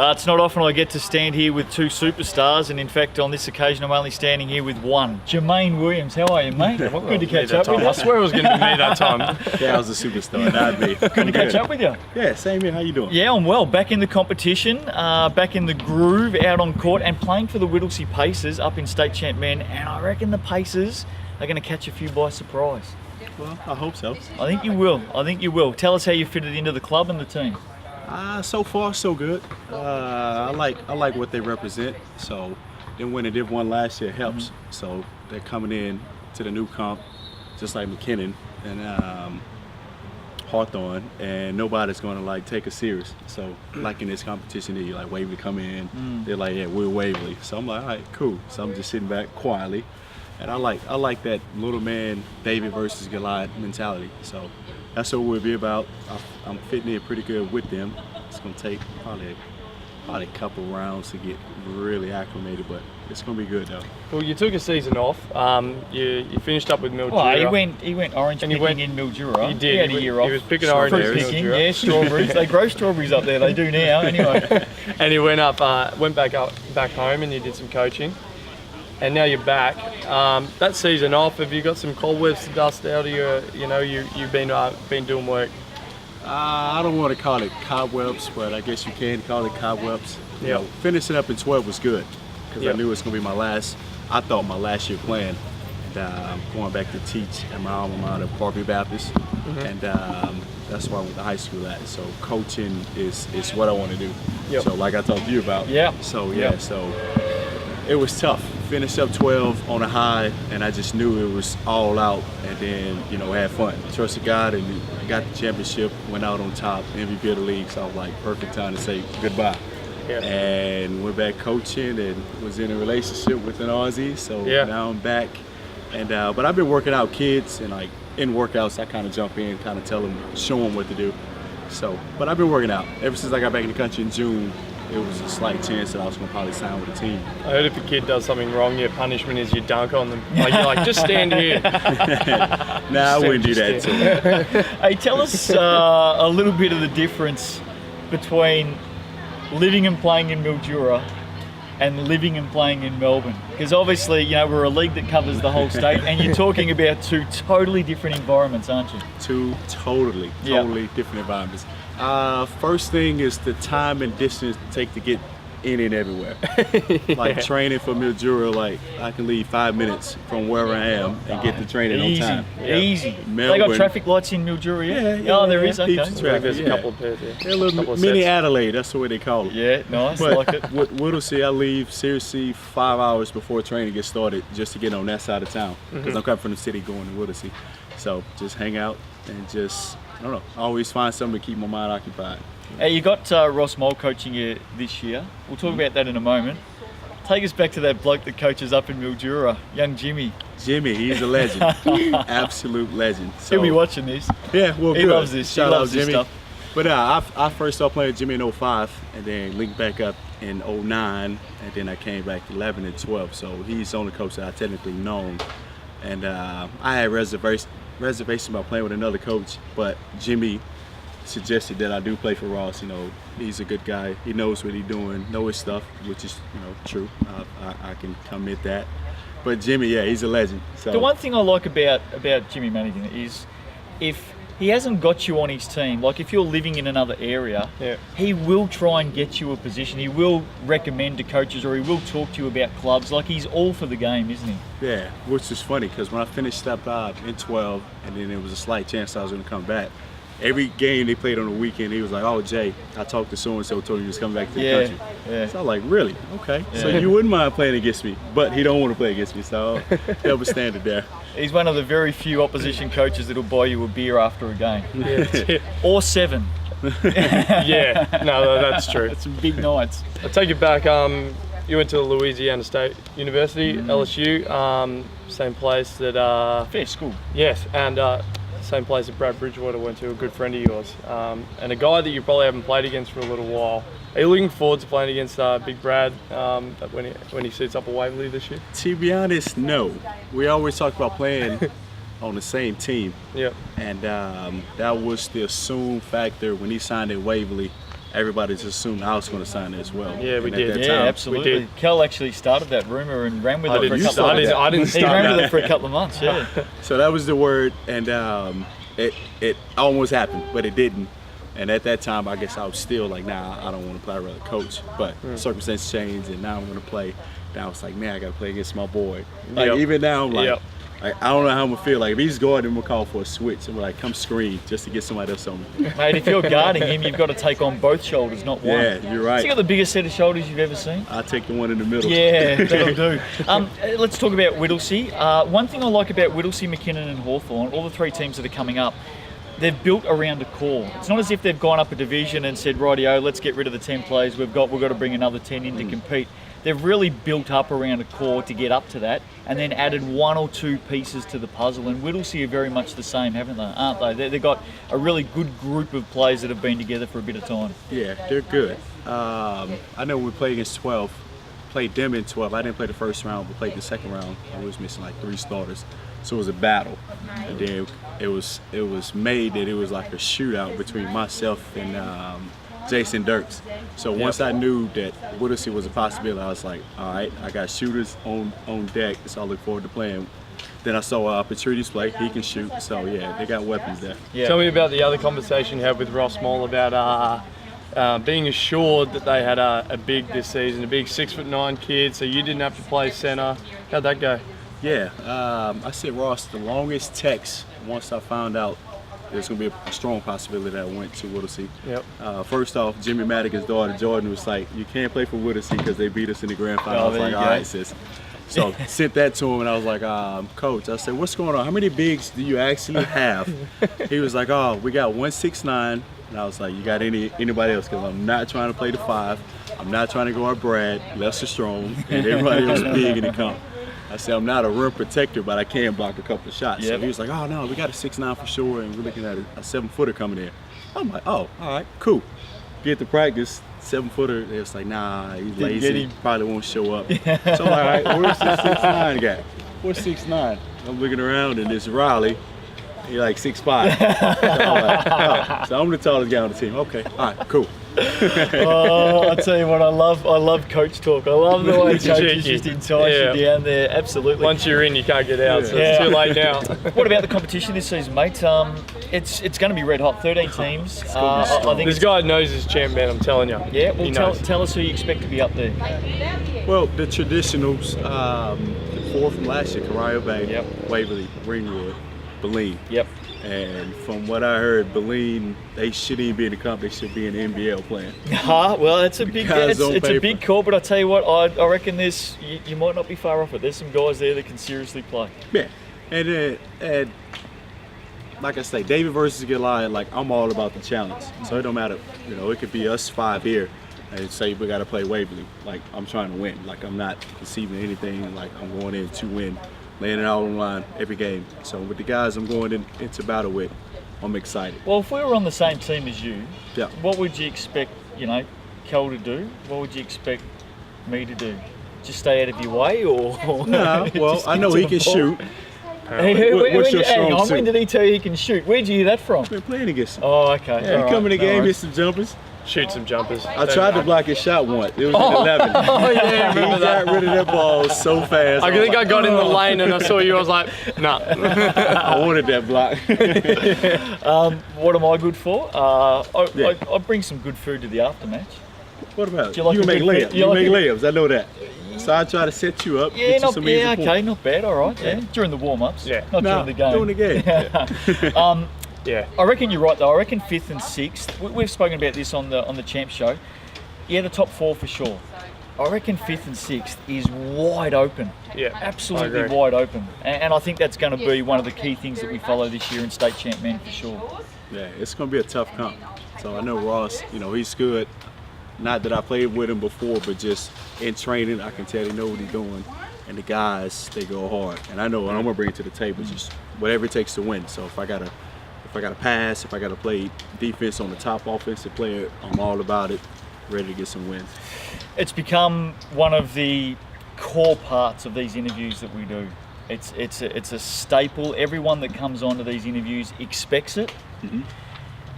It's not often I get to stand here with two superstars, and in fact on this occasion I'm only standing here with one. Jermaine Williams, how are you, mate? Good to catch up with you. I swear it was going to be me that time. Yeah, I was a superstar, not me. Good to catch up with you. Yeah, same here. How you doing? Yeah, I'm well. Back in the competition, back in the groove, out on court, and playing for the Whittlesey Pacers up in State Champ Men, and I reckon the Pacers are going to catch a few by surprise. Well, I hope so. I think you will. I think you will. Tell us how you fitted into the club and the team. So far, so good. I like what they represent. So, them winning Div 1 last year helps. So they're coming in to the new comp, just like McKinnon and Hawthorne, and nobody's going to like take us serious. So, like in this competition, they like Waverly come in. They're like, yeah, we're Waverly. So I'm like, all right, cool. So I'm just sitting back quietly, and I like that little man David versus Goliath mentality. So that's what we'll be about. I'm fitting in pretty good with them. It's gonna take probably a couple rounds to get really acclimated, but it's gonna be good though. Well, you took a season off. You finished up with Mildura. Well, he went orange picking in Mildura. He did. He had a year off. He was picking orange Fruit picking, yeah, strawberries. They grow strawberries up there. They do now, anyway. And he went back home, and you did some coaching. And now you're back. That season off, have you got some cobwebs to dust out of your? You know, you've been doing work. I don't want to call it cobwebs, but I guess you can call it cobwebs. You know, finishing up in 12 was good because I knew it was going to be I thought my last year playing. And I'm going back to teach at my alma mater, Parkview Baptist, and that's where I went to high school at. So coaching is what I want to do. So like I talked to you about. So so it was tough. Finished up 12 on a high, and I just knew it was all out, and then, had fun. Trusted God, and got the championship, went out on top, MVP of the league, so I was like, perfect time to say goodbye. And went back coaching and was in a relationship with an Aussie, so now I'm back. And but I've been working out kids, and like in workouts, I kind of jump in, kind of tell them, show them what to do. So, but I've been working out. Ever since I got back in the country in June, it was a slight chance that I was going to probably sign with the team. I heard if a kid does something wrong, your punishment is you dunk on them. Like, you're like, just stand here. Nah, I wouldn't do that to him. Hey, tell us a little bit of the difference between living and playing in Mildura and living and playing in Melbourne. Because obviously, we're a league that covers the whole state, and you're talking about two totally different environments, aren't you? Two totally different environments. First thing is the time and distance it take to get in and everywhere. Like training for Mildura, like I can leave 5 minutes from wherever I am and get to training on time. Easy. Melbourne, they got traffic lights in Mildura, there is. Okay. There's a couple of pairs. A little mini Adelaide. That's the way they call it. Yeah, nice. But like it. With Whittlesey, I leave seriously 5 hours before training gets started just to get on that side of town because I'm coming from the city going to Whittlesey. So just hang out and just. I don't know. I always find something to keep my mind occupied. Hey, you got Ross Moll coaching you this year. We'll talk about that in a moment. Take us back to that bloke that coaches up in Mildura, young Jimmy. Jimmy, he's a legend. Absolute legend. So, he'll be watching this. Yeah, well, he loves this. Shout he loves out Jimmy. This stuff. But I first started playing Jimmy in 05 and then linked back up in 09, and then I came back 11 and 12. So he's the only coach that I technically known. And I had reservations about playing with another coach, but Jimmy suggested that I do play for Ross. He's a good guy. He knows what he's doing, know his stuff, which is true. I can commit that. But Jimmy, yeah, he's a legend. So the one thing I like about Jimmy Madigan is if he hasn't got you on his team, like if you're living in another area, he will try and get you a position. He will recommend to coaches, or he will talk to you about clubs. Like, he's all for the game, isn't he? Yeah, which is funny because when I finished up in 12, and then there was a slight chance I was going to come back. Every game they played on the weekend, he was like, "Oh, Jay, I talked to so-and-so, told you to come back to the country." So I was like, "Really? Okay." So you wouldn't mind playing against me, but he don't want to play against me, so double standard there. He's one of the very few opposition coaches that'll buy you a beer after a game. Or 7. No, that's true. It's some big nights. I'll take you back. You went to Louisiana State University, LSU, same place that... fair school. Yes, and same place that Brad Bridgewater went to, a good friend of yours, and a guy that you probably haven't played against for a little while. Are you looking forward to playing against Big Brad when he suits up at Waverley this year? To be honest, no. We always talk about playing on the same team. Yep. And that was the assumed factor when he signed at Waverley. everybody just assumed I was going to sign as well. Yeah, we And did. At that Yeah, time, absolutely. we did. Kel actually started that rumor and ran with I it for a didn't couple start of months. it. I didn't He start ran with that. it for a couple of months, yeah. So that was the word, and it almost happened, but it didn't. And at that time, I guess I was still like, nah, I don't want to play. I'd rather coach. But circumstances changed, and now I'm going to play. And I was like, man, I got to play against my boy. Like, Yep. even now, I'm like, Yep. like, I don't know how I'm going to feel. Like, if he's guarding, I'm going to call for a switch. I'm like, come screen just to get somebody else on me. Mate, if you're guarding him, you've got to take on both shoulders, not one. Yeah, you're Has he got right. the biggest set of shoulders you've ever seen? I'll take the one in the middle. Yeah, that'll do. Let's talk about Whittlesey. One thing I like about Whittlesey, McKinnon and Hawthorn, all the three teams that are coming up, they've built around a core. It's not as if they've gone up a division and said, rightio, let's get rid of the 10 players we've got to bring another 10 in to compete. They've really built up around a core to get up to that, and then added one or two pieces to the puzzle. And Whittlesey are very much the same, haven't they? Aren't they? They've got a really good group of players that have been together for a bit of time. Yeah, they're good. I know we played against 12, played them in 12. I didn't play the first round, but played the second round. I was missing like 3 starters, so it was a battle. And then it was made that it was like a shootout between myself and Jason Dirks. So once I knew that Whittlesey was a possibility, I was like, all right, I got shooters on deck, so I look forward to playing. Then I saw Patridius play. He can shoot, so yeah, they got weapons there. Yeah. Tell me about the other conversation you had with Ross Moll about being assured that they had a big this season, a big 6'9" kid, so you didn't have to play center. How'd that go? Yeah, I sent Ross the longest text once I found out there's going to be a strong possibility that I went to Whittlesey. Yep. First off, Jimmy Madigan's daughter, Jordan, was like, you can't play for Whittlesey because they beat us in the grand final. I was there like, you all go. right, sis. So sent that to him, and I was like, Coach, I said, what's going on? How many bigs do you actually have? He was like, oh, we got 169. And I was like, you got anybody else? Because I'm not trying to play the 5. I'm not trying to guard Brad, Lester Strong, and everybody else big in the comp. I said, I'm not a rim protector, but I can block a couple of shots. Yep. So he was like, oh, no, we got a 6'9" for sure, and we're looking at a 7-footer coming in. I'm like, oh, all right, cool. Get to practice, 7-footer. They was like, nah, he's Didn't get lazy, him. probably won't show up. So I'm like, all right, where's the 6'9" guy? Where's 6'9"? I'm looking around, and it's Riley. He's like 6'5". So I'm like, oh, so I'm the tallest guy on the team. Okay, all right, cool. Oh, I tell you what, I love coach talk. I love the way It's coaches cheeky. just entice Yeah. you down there. Absolutely. Once you're in, you can't get out, so Yeah. it's too late now. What about the competition this season, mate? It's going to be red hot. 13 teams. gonna be I strong. think. This guy knows his champ, man, I'm telling you. Yeah. Well, He tell, knows. tell us who you expect to be up there. Well, the traditionals, the 4 from last year, Corio Bay, Yep. Waverly, Greenwood, Beleen. Yep. And from what I heard, Beleen, they shouldn't even be in the comp. They should be in the NBL playing. Well, it's a big, Guys on it's a paper. big call. But I tell you what, I reckon you might not be far off it. There's some guys there that can seriously play. Yeah. And like I say, David versus Goliath, like I'm all about the challenge. So it don't matter, it could be us 5 here and say we got to play Waverly. Like I'm trying to win. Like I'm not deceiving anything. Like I'm going in to win. Laying it out on the line every game. So with the guys I'm going into battle with, I'm excited. Well, if we were on the same team as you, Yeah. what would you expect, Kel to do? What would you expect me to do? Just stay out of your way, or? Nah, well, just I get know to he the can ball? shoot. Hang What's your strong on, suit? when did he tell you he can shoot? Where'd you hear that from? Been playing against him. Oh, okay. He come in the game, hit some jumpers. Shoot some jumpers. I tried to block his shot once. It was in 11. Oh, yeah, I He remember got that. rid of that ball so fast. I think I got in the "Oh." lane and I saw you, I was like, nah. I wanted that block. What am I good for? Yeah. I bring some good food to the aftermatch. What about Do you like you a make good layups? fit? You like make a- layups. I know that. So I try to set you up. Yeah, get you some easy okay, points. not bad, all right. Yeah, during the warm-ups. Yeah. Not No, during the game. during the game. Yeah. I reckon you're right though. I reckon 5th and 6th. We've spoken about this on the Champ Show. Yeah, the top 4 for sure. I reckon 5th and 6th is wide open. Yeah. Absolutely I agree. wide open. And I think that's going to be one of the key things that we follow this year in State Champ Men for sure. Yeah, it's going to be a tough comp. So I know Ross, he's good. Not that I played with him before, but just in training, I can tell he know what he's doing. And the guys, they go hard. And I know what I'm going to bring to the table, just whatever it takes to win. So if I got to pass, if I got to play defense on the top offensive player, I'm all about it, ready to get some wins. It's become one of the core parts of these interviews that we do. It's a staple. Everyone that comes onto these interviews expects it. Mm-hmm.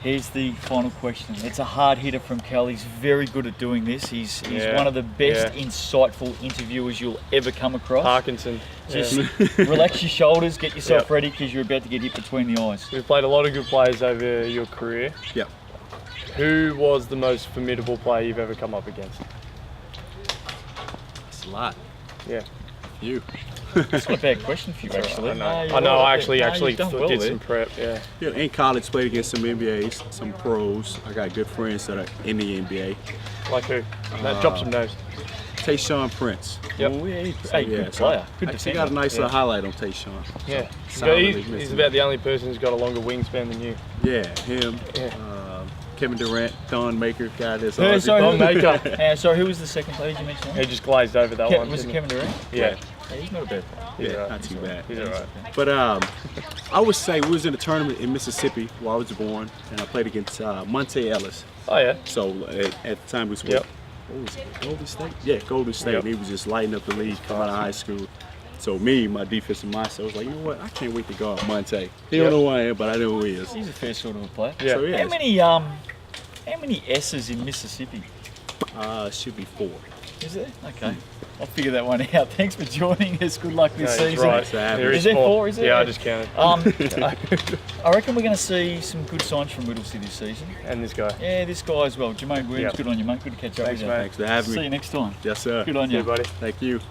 Here's the final question. It's a hard hitter from Cal. He's very good at doing this. He's Yeah. one of the best, insightful interviewers you'll ever come across. Parkinson. Just relax your shoulders, get yourself Yep. ready because you're about to get hit between the eyes. We've played a lot of good players over your career. Yeah. Who was the most formidable player you've ever come up against? It's a lot. Yeah. You. It's not a bad question for you, actually. I know. No, you're I know. right. I actually you've done well did there. some prep. Yeah. Yeah, in college, played against some NBAs, some pros. I got good friends that are in the NBA. Like who? No, drop some names. Tayshaun Prince. Yep. Oh, yeah, So, hey, yeah, good so player. Good I defender. got a nice Yeah. little highlight on Tayshaun. Yeah. Solid, He's missing. about the only person who's got a longer wingspan than you. Yeah, him. Yeah. Kevin Durant, Thon Maker, guy that's Who, Aussie. sorry, Don Maker. sorry, who was the second player you mentioned? He just glazed over that one. Was it didn't Kevin Durant? he? Yeah. Yeah, he's not a bad player. He's Yeah, alright. not too bad. He's alright. But I would say we was in a tournament in Mississippi where I was born, and I played against Monte Ellis. Oh yeah. So at the time we was with, Yep. what was it, Golden State? Yeah, Golden State. Yep. And he was just lighting up the league coming out of high school. So me, my defensive mindset was like, you know what? I can't wait to guard Monte. He Yep. don't know who I am, but I know who he is. He's a fair sort of a player. Yeah. So yeah, How many S's in Mississippi? should be 4. Is there? Okay. I'll figure that one out. Thanks for joining us. Good luck this No, he's season. right. It's average. There Is there 4. 4, is there? Yeah, I just counted. I reckon we're going to see some good signs from Whittlesey this season. And this guy. Yeah, this guy as well. Jermaine Williams, Yep. good on you, mate. Good to catch up Thanks, with you. mate. Thanks for having See me. you next time. Yes, sir. Good on See you. you, buddy. Thank you.